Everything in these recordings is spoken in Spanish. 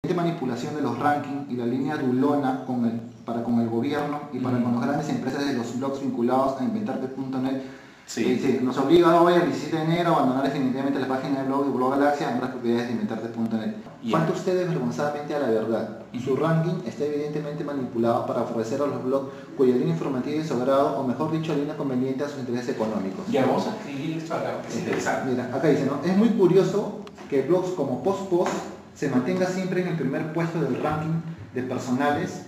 Manipulación de los rankings y la línea dulona para con el gobierno y para con las grandes empresas de los blogs vinculados a inventarte.net nos obliga hoy el 17 de enero a abandonar definitivamente la página de blog de Blog Galaxia en las propiedades de inventarte.net. Falta usted desvergonzadamente a la verdad. Su ranking está evidentemente manipulado para ofrecer a los blogs cuya línea informativa es de su agrado, o mejor dicho, línea conveniente a sus intereses económicos. Ya, vamos a escribir esto acá, que es interesante. Mira, acá dice, ¿no? Es muy curioso que blogs como PostPost se mantenga siempre en el primer puesto del ranking de personales,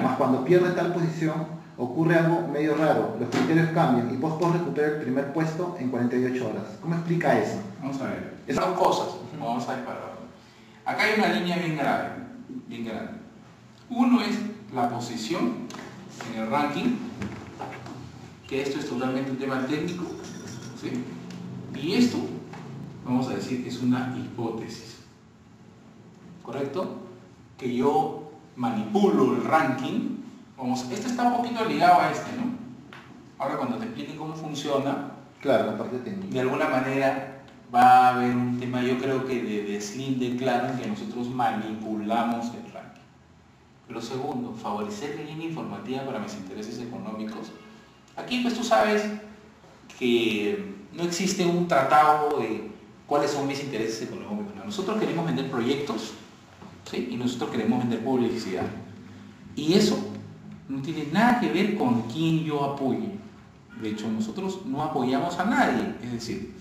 más cuando pierde tal posición ocurre algo medio raro, los criterios cambian y PostPost recupera el primer puesto en 48 horas. ¿Cómo explica eso? Vamos a ver, esas dos cosas, vamos a disparar. Acá hay una línea bien grave, bien grande. Uno es la posición en el ranking, que esto es totalmente un tema técnico, ¿sí? Y esto, vamos a decir, es una hipótesis. ¿Correcto? Que yo manipulo el ranking. Esto está un poquito ligado a este, ¿no? Ahora cuando te expliquen cómo funciona, claro, la parte técnica, de alguna manera va a haber un tema, yo creo que de deslinde claro en que nosotros manipulamos el ranking. Lo segundo, favorecer la línea informativa para mis intereses económicos. Aquí pues tú sabes que no existe un tratado de cuáles son mis intereses económicos. Nosotros queremos vender proyectos, ¿sí? Y nosotros queremos vender publicidad. Y eso no tiene nada que ver con quién yo apoye. De hecho, nosotros no apoyamos a nadie. Es decir,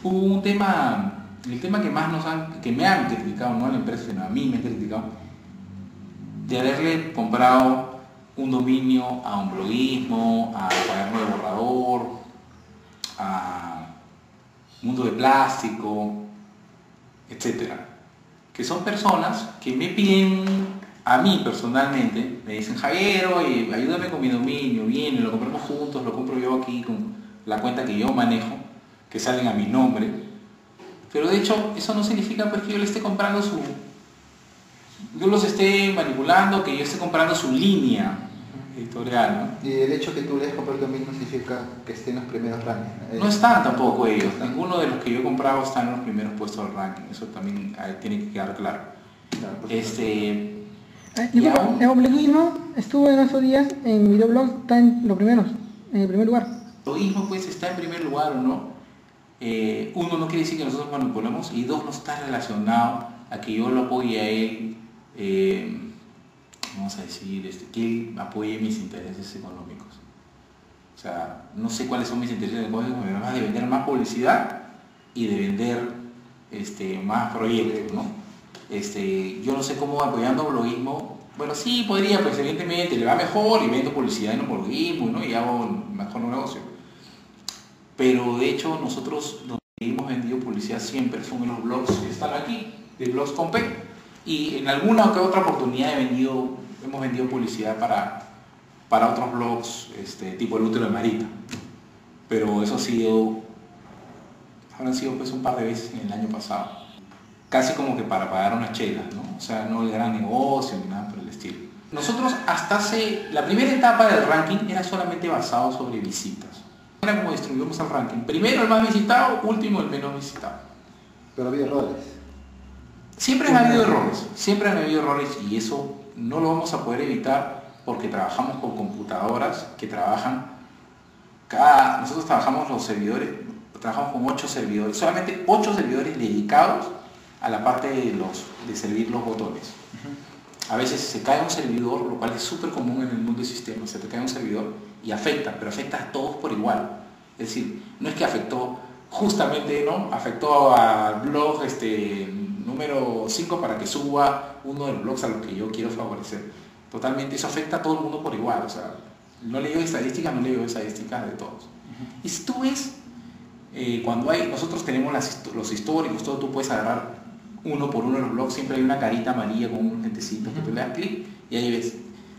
hubo un tema, el tema que más que me han criticado, no a la empresa, sino a mí me han criticado, de haberle comprado un dominio a un bloguismo, a Cuaderno de Borrador, a Mundo de Plástico, etcétera. Que son personas que me piden a mí personalmente, me dicen, Javier, oye, ayúdame con mi dominio, viene, lo compramos juntos, lo compro yo aquí con la cuenta que yo manejo, que salen a mi nombre. Pero de hecho, eso no significa pues que yo le esté comprando yo los esté manipulando, que yo esté comprando su línea editorial, ¿no? Y el hecho que tú les compres el dominio no significa que esté en los primeros rankings. No están tampoco ellos. Ninguno de los que yo he comprado está en los primeros puestos del ranking. Eso también tiene que quedar claro. El bloguismo estuvo en esos días en videoblog, está en los primeros, en el primer lugar. El bloguismo pues está en primer lugar o no. Uno, no quiere decir que nosotros manipulamos, y dos, no está relacionado a que yo lo apoye a él, vamos a decir, que él apoye mis intereses económicos. O sea, no sé cuáles son mis intereses económicos, además de vender más publicidad y de vender más proyectos, ¿no? Yo no sé cómo apoyando bloguismo, bueno, sí podría, pues evidentemente le va mejor y vendo publicidad en un bloguismo, ¿no? Y hago mejor un negocio. Pero de hecho nosotros donde hemos vendido publicidad siempre son en los blogs que están aquí, de Blogs con P. Y en alguna que otra oportunidad hemos vendido publicidad para otros blogs, tipo El Útero de Marita. Pero eso habrán sido pues un par de veces en el año pasado. Casi como que para pagar unas chelas, ¿no? O sea, no el gran negocio ni nada por el estilo. Nosotros la primera etapa del ranking era solamente basado sobre visitas. Era como distribuimos el ranking. Primero el más visitado, último el menos visitado. Pero había errores. Siempre han habido errores, y eso no lo vamos a poder evitar porque trabajamos con computadoras que trabajan, nosotros trabajamos trabajamos con 8 servidores, solamente 8 servidores dedicados a la parte de servir los botones. A veces se cae un servidor, lo cual es súper común en el mundo de sistemas, se te cae un servidor y pero afecta a todos por igual. Es decir, no es que afectó justamente, ¿no? Afectó al blog número 5 para que suba uno de los blogs a los que yo quiero favorecer. Totalmente, eso afecta a todo el mundo por igual. O sea, no leo estadísticas de todos. Y si tú ves, cuando nosotros tenemos los históricos, todo, tú puedes agarrar uno por uno de los blogs, siempre hay una carita amarilla con un gentecito que tú le das clic y ahí ves.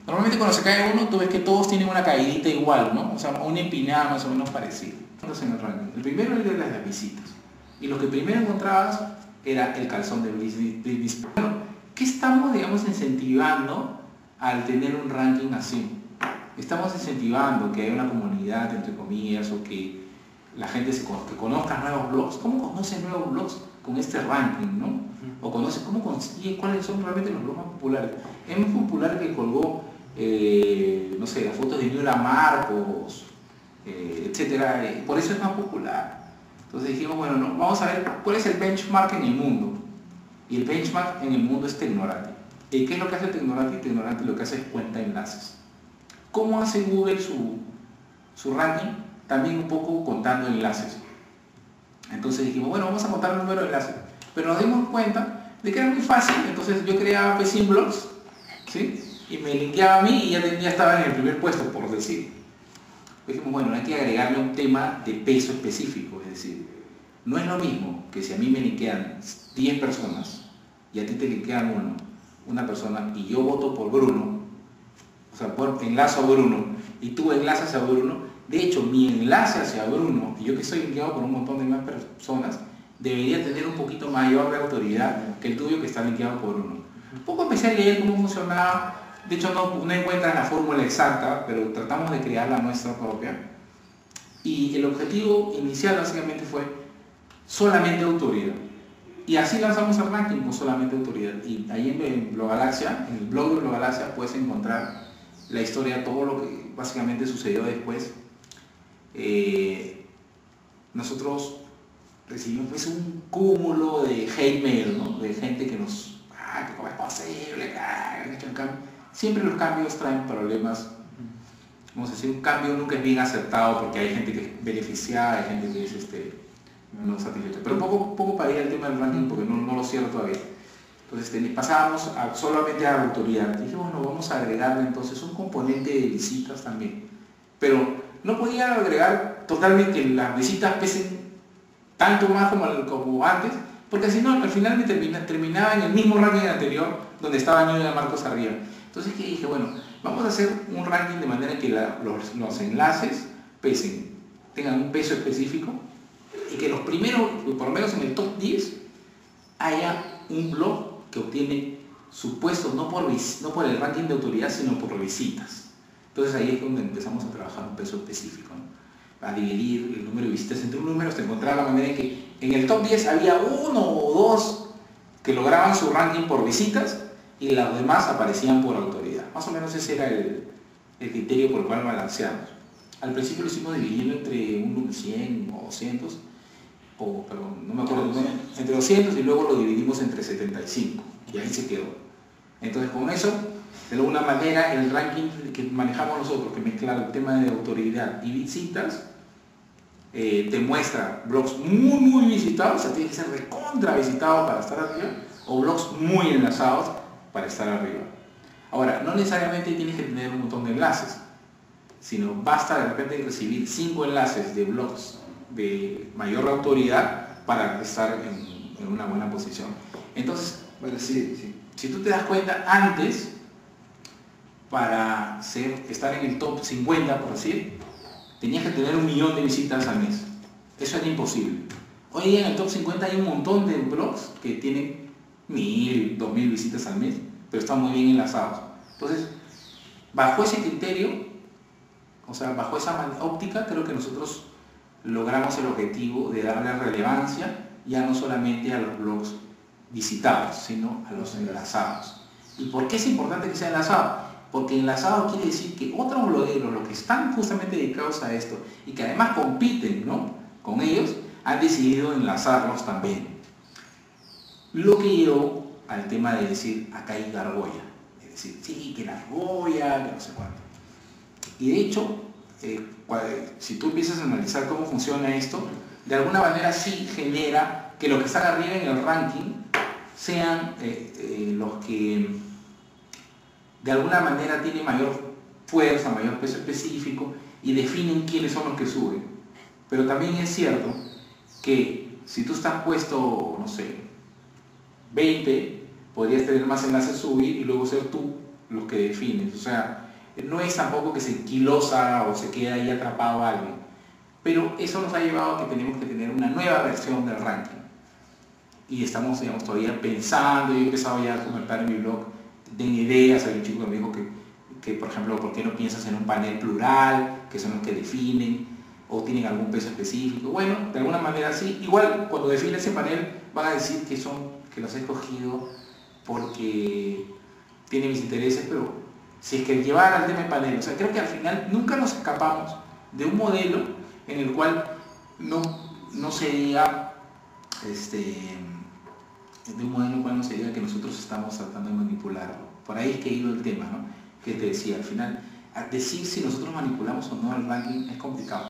Normalmente cuando se cae uno, tú ves que todos tienen una caidita igual, ¿no? O sea, una empinada más o menos parecida. Entonces, en el ranking, el primero era de las visitas. Y lo que primero encontrabas era el calzón de Britney. Bueno, ¿qué estamos, digamos, incentivando al tener un ranking así? Estamos incentivando que haya una comunidad, entre comillas, o que la gente que conozca nuevos blogs. ¿Cómo conoces nuevos blogs? Con este ranking, ¿no? o conoce cómo consigue, cuáles son realmente los blogs más populares. Es más popular que colgó, no sé, las fotos de Niura Marcos, etcétera, por eso es más popular. Entonces dijimos, bueno, no, vamos a ver cuál es el benchmark en el mundo. Y el benchmark en el mundo es Tecnorati. ¿Y qué es lo que hace Tecnorati? Tecnorati lo que hace es cuenta enlaces. ¿Cómo hace Google su ranking? También un poco contando enlaces. Entonces dijimos, bueno, vamos a contar el número de enlaces. Pero nos dimos cuenta de que era muy fácil. Entonces yo creaba P100 blogs, ¿sí? Y me linkeaba a mí y ya estaba en el primer puesto, por decir. Dijimos, bueno, hay que agregarle un tema de peso específico. Es decir, no es lo mismo que si a mí me linkean 10 personas y a ti te linkean una persona y yo voto por Bruno, o sea, enlazo a Bruno y tú enlazas a Bruno. De hecho, mi enlace hacia Bruno, y yo que estoy linkeado por un montón de más personas, debería tener un poquito mayor de autoridad que el tuyo que está linkeado por Bruno. Un poco empecé a leer cómo funcionaba. De hecho, no encuentran la fórmula exacta, pero tratamos de crear la nuestra propia. Y el objetivo inicial básicamente fue solamente autoridad. Y así lanzamos el ranking con solamente autoridad. Y ahí en Blogalaxia, en el blog de Blogalaxia, puedes encontrar la historia, todo lo que básicamente sucedió después. Nosotros recibimos pues, un cúmulo de hate mail, ¿no? De gente que nos... ¿cómo es posible? Siempre los cambios traen problemas. Vamos a decir, un cambio nunca es bien acertado porque hay gente que es beneficiada, hay gente que es no satisfecha. Pero poco para ir al tema del ranking porque no lo cierro todavía. Entonces pasábamos solamente a la autoridad. Dijimos, bueno, vamos a agregarle entonces un componente de visitas también. Pero no podía agregar totalmente que las visitas pesen tanto más como antes, porque si no, al final me terminaba en el mismo ranking anterior donde estaba Niura Marcos arriba. Entonces dije, bueno, vamos a hacer un ranking de manera que los enlaces tengan un peso específico y que los primeros, por lo menos en el top 10, haya un blog que obtiene su puesto no por el ranking de autoridad, sino por visitas. Entonces ahí es donde empezamos a trabajar un peso específico, ¿no? A dividir el número de visitas entre números, te encontraba la manera en que en el top 10 había uno o dos que lograban su ranking por visitas y los demás aparecían por autoridad. Más o menos ese era el criterio por el cual balanceamos. Al principio lo hicimos dividiendo entre 100 o 200, perdón, no me acuerdo, entre 200 y luego lo dividimos entre 75 y ahí se quedó. Entonces con eso, de alguna manera, el ranking que manejamos nosotros, que mezcla el tema de autoridad y visitas, te muestra blogs muy visitados, o sea, tiene que ser recontra visitado para estar arriba, o blogs muy enlazados para estar arriba. Ahora, no necesariamente tienes que tener un montón de enlaces, sino basta de repente recibir 5 enlaces de blogs de mayor autoridad para estar en una buena posición. Entonces, bueno, sí. Si tú te das cuenta, antes, para estar en el top 50, por decir, tenías que tener 1 millón de visitas al mes. Eso era imposible. Hoy día en el top 50 hay un montón de blogs que tienen 1000, 2000 visitas al mes, pero están muy bien enlazados. Entonces, bajo ese criterio, o sea, bajo esa óptica, creo que nosotros logramos el objetivo de darle relevancia ya no solamente a los blogs visitados, sino a los enlazados. ¿Y por qué es importante que sea enlazado? Porque enlazado quiere decir que otros blogueros, los que están justamente dedicados a esto y que además compiten, ¿no?, con ellos, han decidido enlazarlos también. Lo que llevó al tema de decir, acá hay la argolla. Es decir, sí, que la argolla, que no sé cuánto. Y de hecho, si tú empiezas a analizar cómo funciona esto, de alguna manera sí genera que los que están arriba en el ranking sean los que de alguna manera tienen mayor fuerza, mayor peso específico y definen quiénes son los que suben. Pero también es cierto que si tú estás puesto, no sé, 20, podrías tener más enlaces a subir y luego ser tú los que defines. O sea, no es tampoco que se enquilosa o se queda ahí atrapado alguien. Pero eso nos ha llevado a que tenemos que tener una nueva versión del ranking. Y estamos, digamos, todavía pensando, yo he empezado ya a comentar en mi blog, tengo ideas, hay un chico que me dijo que, por ejemplo, ¿por qué no piensas en un panel plural, que son los que definen, o tienen algún peso específico? Bueno, de alguna manera sí. Igual, cuando define ese panel, van a decir que que los he escogido porque tiene mis intereses, pero si es que llevar al tema de panel, o sea, creo que al final nunca nos escapamos de un modelo en el cual no sería de un modelo en el cual no sería que nosotros estamos tratando de manipularlo. Por ahí es que ha ido el tema, ¿no? Que te decía, al final, decir si nosotros manipulamos o no el ranking es complicado.